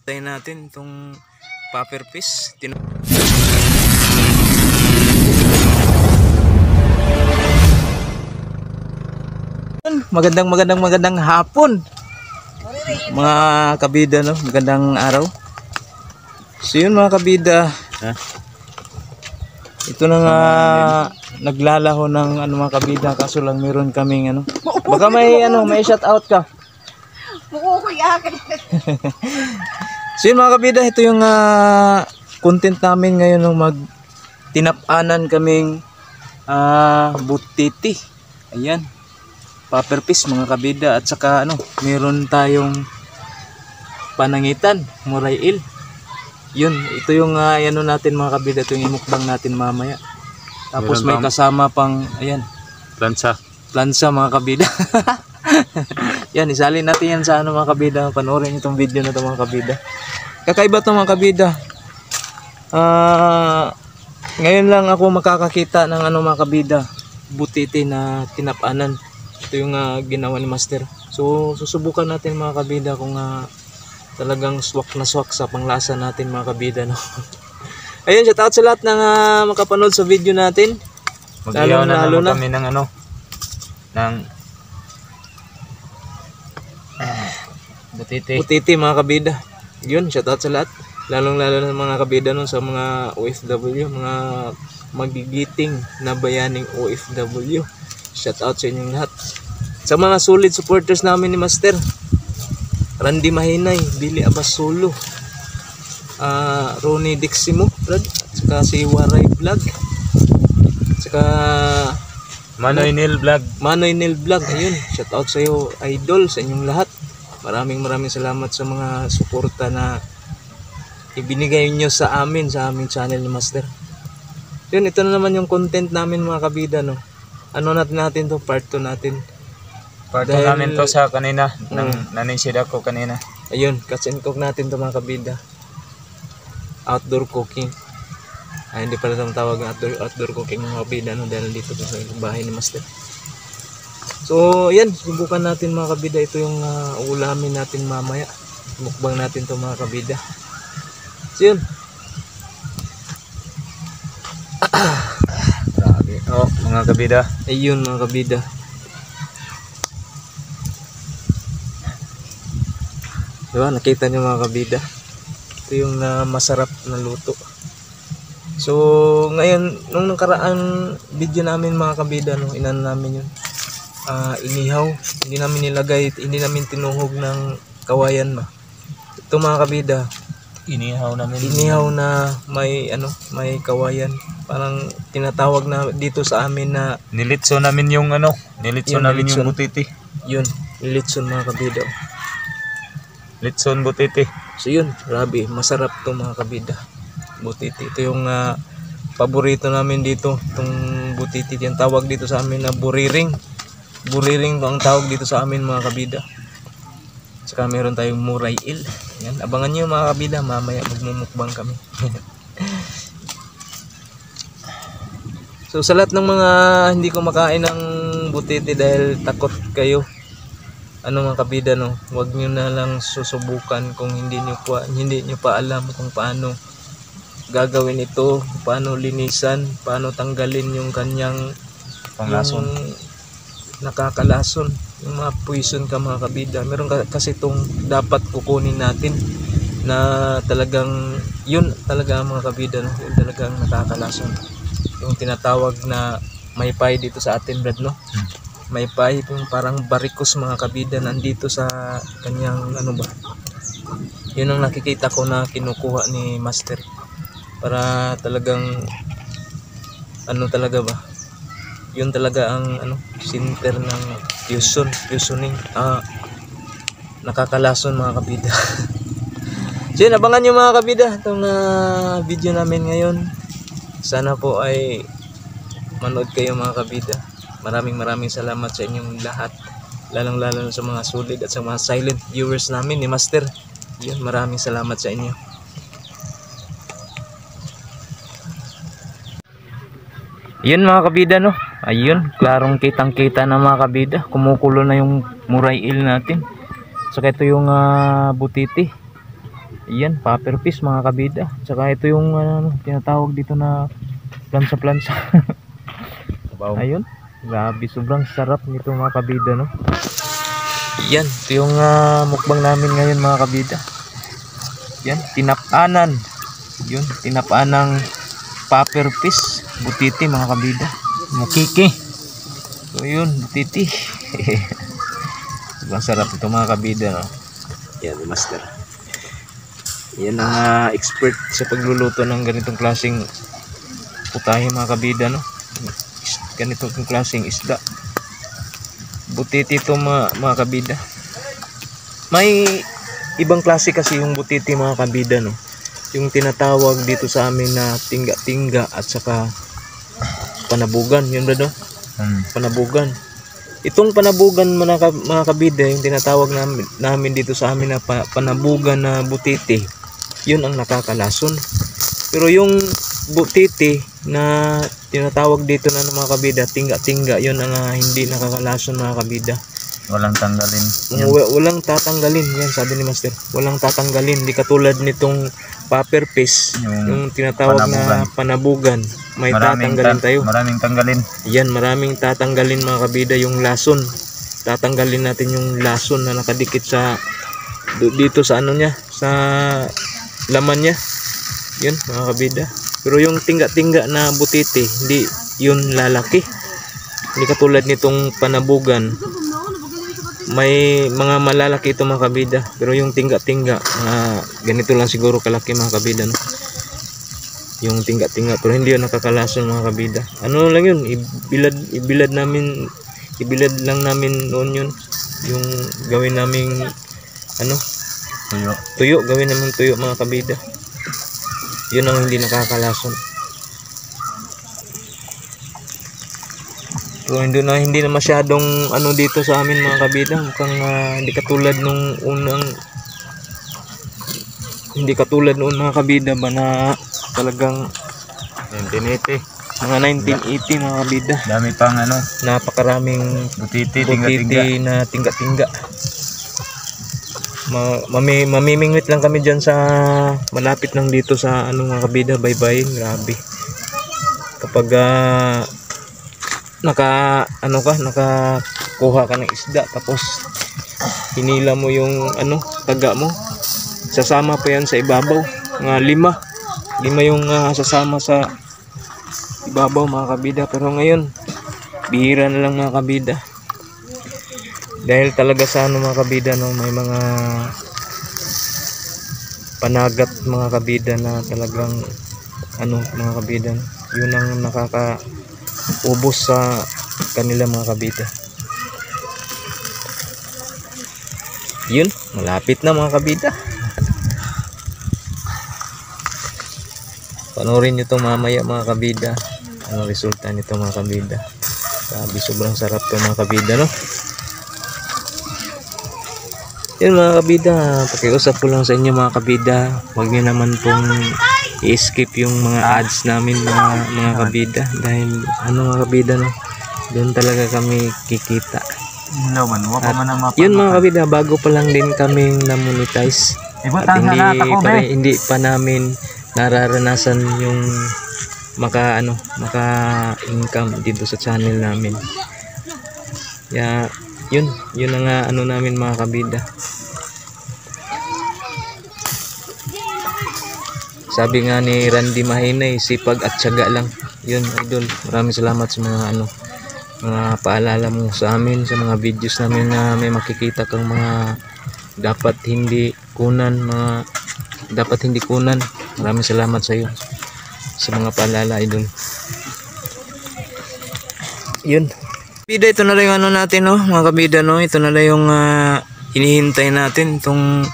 Tayo natin itong popper fish. Magandang hapon mga kabida, no? Magandang araw. So yun mga kabida, ito na nga naglalaho ng mga kabida, kaso lang meron kaming baka may shout out ka. So yun mga kabida, ito yung content namin ngayon, mag tinapanan kaming butiti. Ayan, popper fish mga kabida, at saka meron tayong panangitan, muray eel. Yun, ito yung natin mga kabida, ito yung imukbang natin mamaya. Tapos meron may kasama pang plansa mga kabida. Yan, isalin natin yan sa mga kabida. Panoorin itong video na ito mga kabida. Kakaiba ito mga kabida. Ngayon lang ako makakakita ng mga kabida, butiti na tinapanan. Ito yung ginawa ni Master. So susubukan natin mga kabida kung talagang swak na swak sa panglasa natin mga kabida, no? Ayun, shout out sa lahat ng makapanood sa video natin. Mag-iyaw na naman kami ng butiti mga kabida. Yun, shout out sa lahat. Lalong lalo na mga kabida nun sa mga OFW, mga magigiting na bayaning OFW. Shout out sa inyong lahat. Sa mga solid supporters namin ni Master, Randy Mahinay, Billy Abasolo, Ronnie Diximo, at saka si Waray Vlog, at saka Manoy Neil Vlog. Ayun, shout out sa iyo idol, sa inyong lahat. Maraming salamat sa mga suporta na ibinigay nyo sa aming channel ni Master. Yun, ito na naman yung content namin mga kabida, no? Natin to, part 2 natin. Part 2 namin to sa kanina, nanisid ako kanina. Ayun, catch and cook natin to mga kabida. Outdoor cooking. Hindi pala itong tawag ng outdoor cooking mga kabida, no? Dahil dito sa bahay ni Master. So yan, subukan natin mga kabida. Ito yung ulamin natin mamaya. Mukbang natin to mga kabida. So yun. Mga kabida. Ayun mga kabida. Diba, nakita nyo mga kabida, ito yung masarap na luto. So ngayon, nung nakaraan video namin mga kabida, inan namin yun, inihaw, hindi namin nilagay, hindi namin tinuhog ng kawayan ba. Ito mga kabida, inihaw na may may kawayan, parang tinatawag na dito sa amin na nilitso namin yung yung butiti. Yun, nilitson mga kabida. Litson butiti. So yun, grabe, masarap to mga kabida, butiti. Ito yung paborito namin dito, itong butiti. Yung tawag dito sa amin na buriring. Buriring to ang tawag dito sa amin mga kabida. Saka meron tayong muray eel. Yan, abangan nyo mga kabida, mamaya magmumukbang kami. So sa lahat ng mga hindi kumakain ng butiti dahil takot kayo, mga kabida, no, wag niyo na lang susubukan kung hindi niyo pa alam kung paano gagawin ito, paano linisan, paano tanggalin yung kanyang panglason, yung nakakalason, yung mga poison ka mga kabida. Meron kasi itong dapat kukunin natin na talagang yun talaga mga kabida, no, yun talagang nakakalason, yung tinatawag na maypay dito sa atin, Brad, no? May pipe, parang barikos mga kabida, nandito sa kanyang yun ang nakikita ko na kinukuha ni Master para talagang talaga ba, yun talaga ang center ng fusioning, nakakalason mga kabida. So yun, abangan nyo mga kabida itong video namin ngayon. Sana po ay manood kayo mga kabida. Maraming salamat sa inyong lahat, lalong lalo sa mga solid at sa mga silent viewers namin ni Master. Yun, maraming salamat sa inyo. Yun mga kabida, no, ayun, klarong kitang kita na mga kabida, kumukulo na yung muray eel natin. So ito yung butiti. Iyan, pepper fish mga kabida. Tsaka ito yung tinatawag dito na plansa-plansa. Wow. Ayun, grabe, sobrang sarap nito mga kabida, no? Yan, ito yung mukbang namin ngayon mga kabida. Yan, tinapanan. Yun, tinapanang pepper fish, butiti mga kabida. Mukiki. So yun, butiti. Sobrang sarap ito mga kabida, no? Yan, master. Yan ang expert sa pagluluto ng ganitong klaseng putahe mga kabida, no? Ganitong klaseng isda. Butiti ito mga kabida. May ibang klase kasi yung butiti mga kabida, no? Yung tinatawag dito sa amin na tingga-tingga at saka panabugan, yun ba, no? Panabugan. Itong panabugan mga kabida, yung tinatawag namin dito sa amin na panabugan na butiti, yun ang nakakalason. Pero yung butiti na tinatawag dito na mga kabida, tingga-tingga, yun ang hindi nakakalason mga kabida. Walang tanggalin. Walang tatanggalin, yan sabi ni Master. Walang tatanggalin, di katulad nitong pepper fish, yung tinatawag na panabugan. May tatanggalin tayo. Maraming tanggalin. Yan, maraming tatanggalin mga kabida, yung lason. Tatanggalin natin yung lason na nakadikit sa dito sa ano niya, sa laman niya. Yun mga kabida. Pero yung tingga-tingga na butiti, hindi yun lalaki. Hindi katulad nitong panabugan. May mga malalaki ito mga kabida. Pero yung tingga-tingga, ganito lang siguro kalaki mga kabida, no? Yung tingga-tingga, pero hindi yun nakakalason mga kabida. Ano lang yun, ibilad lang namin noon yun. Yung gawin naming tuyo, gawin namin tuyo mga kabida. Yun ang hindi nakakalason. So hindi na masyadong dito sa amin mga kabida. Mukhang hindi katulad nung unang, hindi katulad noon mga kabida ba na talagang 1980, mga 1980 mga kabida. Dami pang napakaraming butiti na tingga-tingga. Mamimingwit lang kami dyan sa malapit lang dito sa mga kabida, bye-bye. Grabe kapag nakakuha ka ng isda tapos hinila mo yung taga mo, sasama pa yan sa ibabaw. Mga lima yung sasama sa ibabaw mga kabida. Pero ngayon bihira na lang mga kabida, dahil talaga sa mga kabida, no, may mga panagat mga kabida na talagang mga kabida, yun ang nakakaubos sa kanila mga kabida. Yun, malapit na mga kabida. Panoorin nyo itong mamaya mga kabida, anong resulta nito mga kabida. Sabi, sobrang sarap ito mga kabida, no? Yun mga kabida, pakiusap ko lang sa inyo mga kabida, huwag nyo naman pong i-skip yung mga ads namin mga kabida, dahil mga kabida, no, doon talaga kami kikita. At yun mga kabida, bago pa lang din kaming na-monetize at hindi pa namin nararanasan yung maka-income dito sa channel namin. Yun ang namin mga kabida. Sabi nga ni Randy Mahinay, sipag at tiyaga lang. Yun idol, maraming salamat sa mga mga paalala mo sa amin, sa mga videos namin na may makikita kang mga dapat hindi kunan. Maraming salamat sa iyo sa mga paalala idol. Yun kabida, ito na lang yung natin, no, mga kabida, no. Ito na lang yung hinihintay natin, itong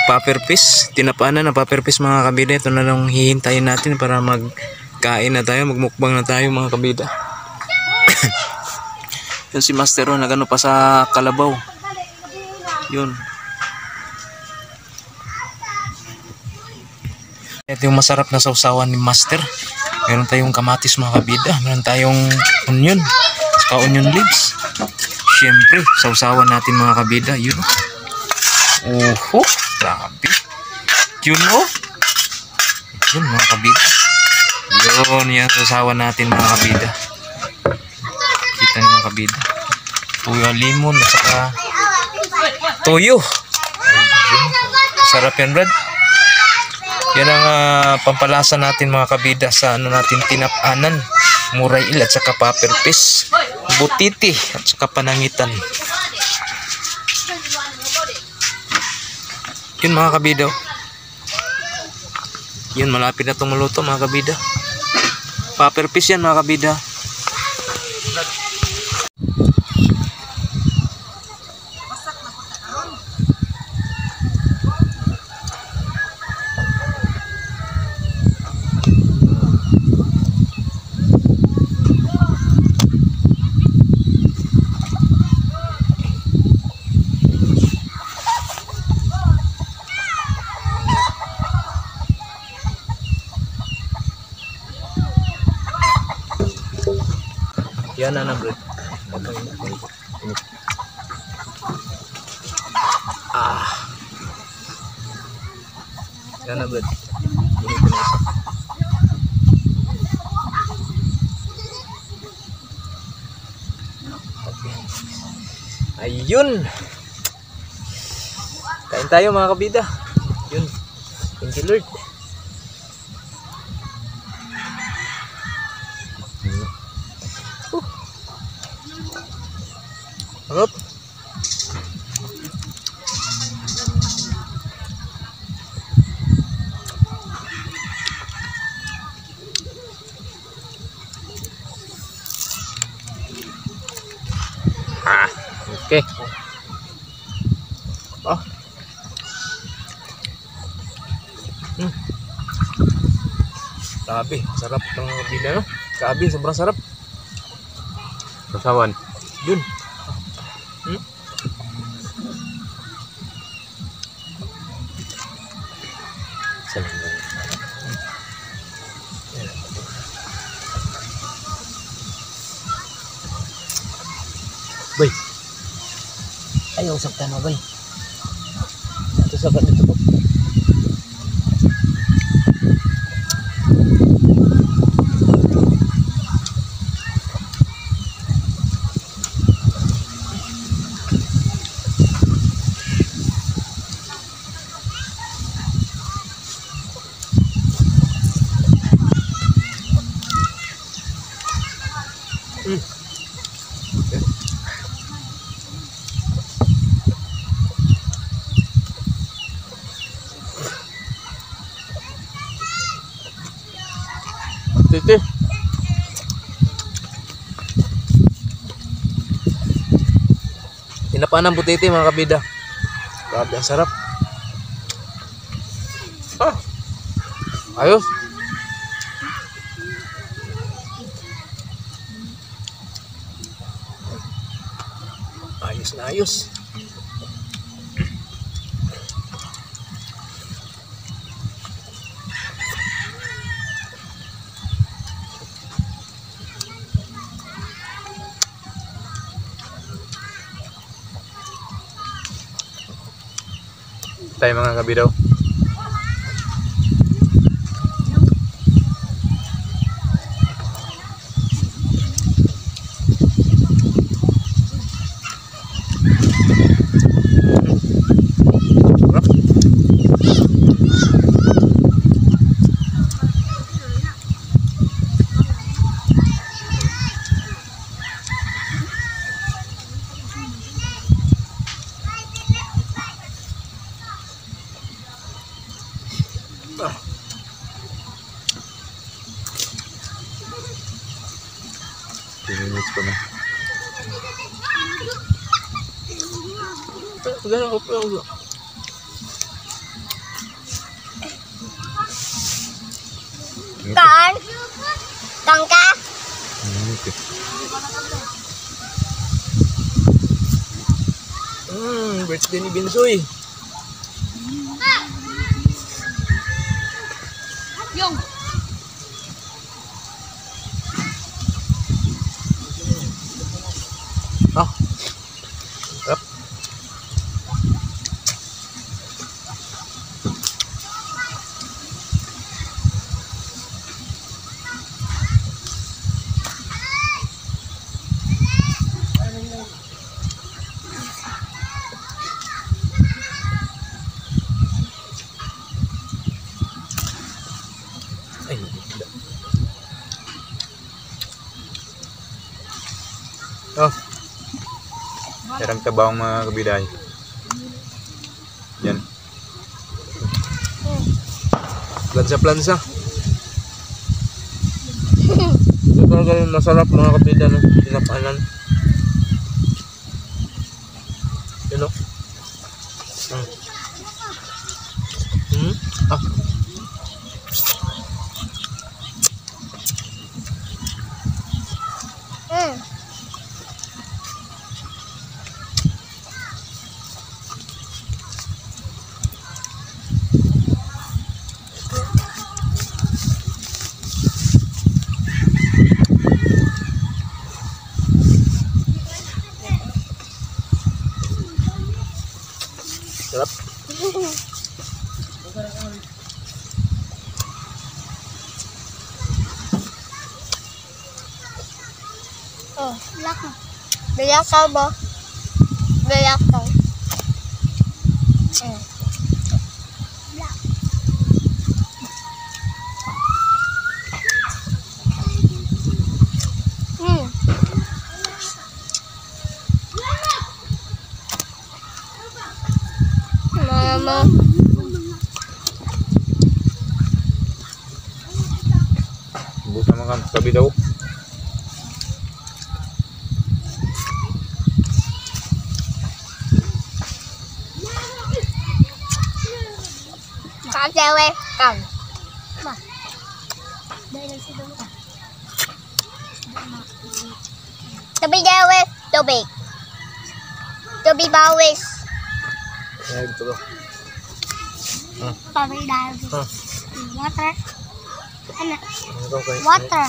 pepper fish, tinapanan na pepper fish mga kabida. Ito na lang hihintayin natin para magkain na tayo, magmukbang na tayo mga kabida. Yun si Master, nagano pa sa kalabaw. Yun, ito yung masarap na sausawan ni Master. Meron tayong kamatis mga kabida, meron tayong onion, saka onion leaves. Siyempre sausawan natin mga kabida. Yun, grabe, Yun mo? Yun mga kabida. Yun yung sasawa natin mga kabida. Kita niyo mga kabida. Puyo limon at saka toyo. Sarap yan, Brad. Yan ang pampalasa natin mga kabida sa ano natin tinapanan. Murail at saka paper fish. Butiti at saka panangitan. Yun mga kabida. Yun, malapit na itong maluto mga kabida. Paper fish yan mga kabida. Yan na Brad. Yan na Brad. Initin na isa. Okay. Ayun. Kain tayo mga kabida. Yun. Thank you Lord. Harap. Okay. Oh. Grabe, sarap ng kabida no? Grabe, sobrang sarap. Kasawan. Yun. Bay. Ayaw saktan mo, bay. Ito sakat dito po. Titi. Tinapaan ng butiti mga kabida. Grabe ang sarap. Ayos. Ayos na ayos. Tayo mga kabidaw. Minutes pa na. Con con cá Okay. Birthday ni Binsoy. Yung Sarap. Oh, Yarang tabawang mga kabiday. Yan. plansa-plansa. Ito talaga yung masarap mga kabida ng tinapanan. Yun o. Ah. Sarap. Oh, lak. Biyak ka ba? Biyak ka. Mama. Buka makan kabidaw. Kacewe kan. Tubig dewe, tubig. Tubig bawis. Ay, ito ko. Tubig bawis. Water. Ano? Ano ko kayo? Water.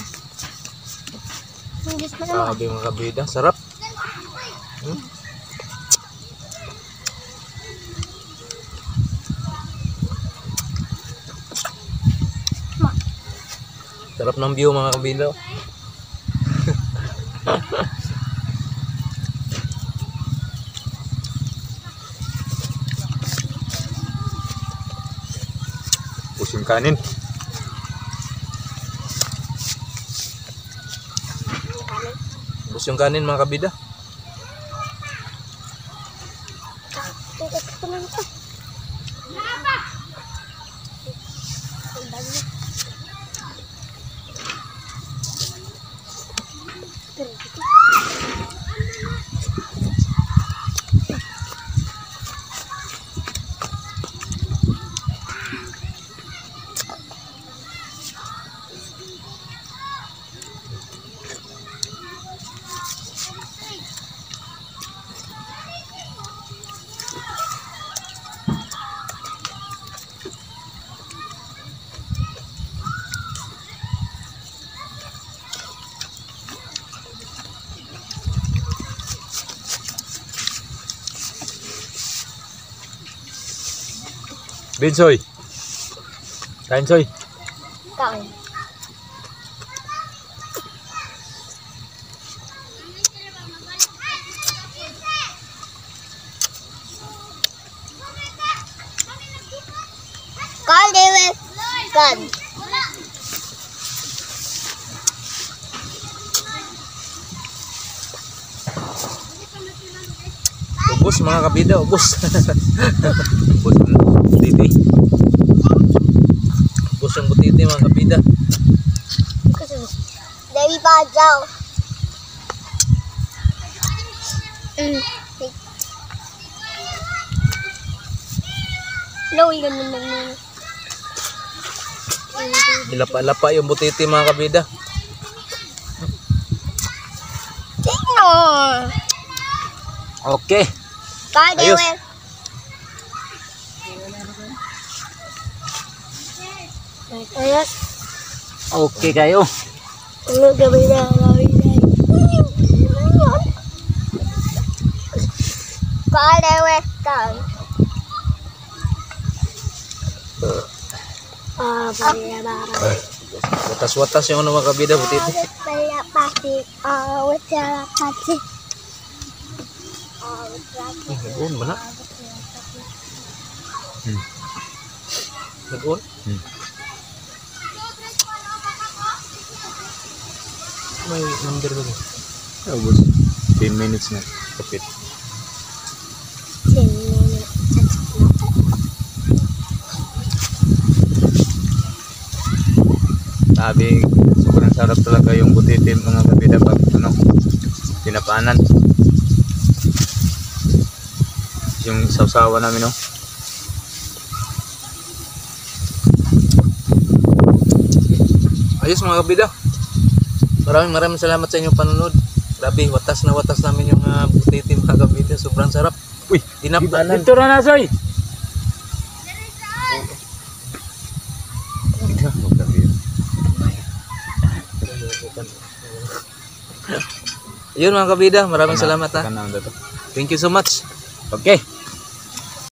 English mo naman. Sabi mga kabida, sarap. Sarap ng view mga kabida. Pusing kanin. Bus yung kanin mga kabida. Binsoy. Kain soy. Kain. Kain dewe. Kain. Ubus mga kabida, ubus. Ubus yung butiti. Ubus yung butiti mga kabida. Dewi pajaw. No, ganun naman. Dilapa-lapa yung butiti mga kabida. Sino? Okay. Kain Ayos. dewe. Ayos. Okay kayo. Ano gabi na gawin na? Kain dewe. Kain. Watas-watas yung ano mga kabida butiti. Kaya pati. Wala pati. Nag-on ba na? Nag-on? May number ba? Ubus. 10 minutes na. Kapit. 10 minutes. Sabi, sobrang sarap talaga yung butitim mga kabida pag ano, pinapaanan. Yung sausawa namin, no? Ayos mga kabida. Maraming salamat sa inyong panonood. Grabe, watas na watas namin yung butitim mga kabida. Sobrang sarap. Uy, Tinapanan. dito na soy. Yun mga kabida, maraming salamat ha. Kanang dito. Thank you so much. Okay.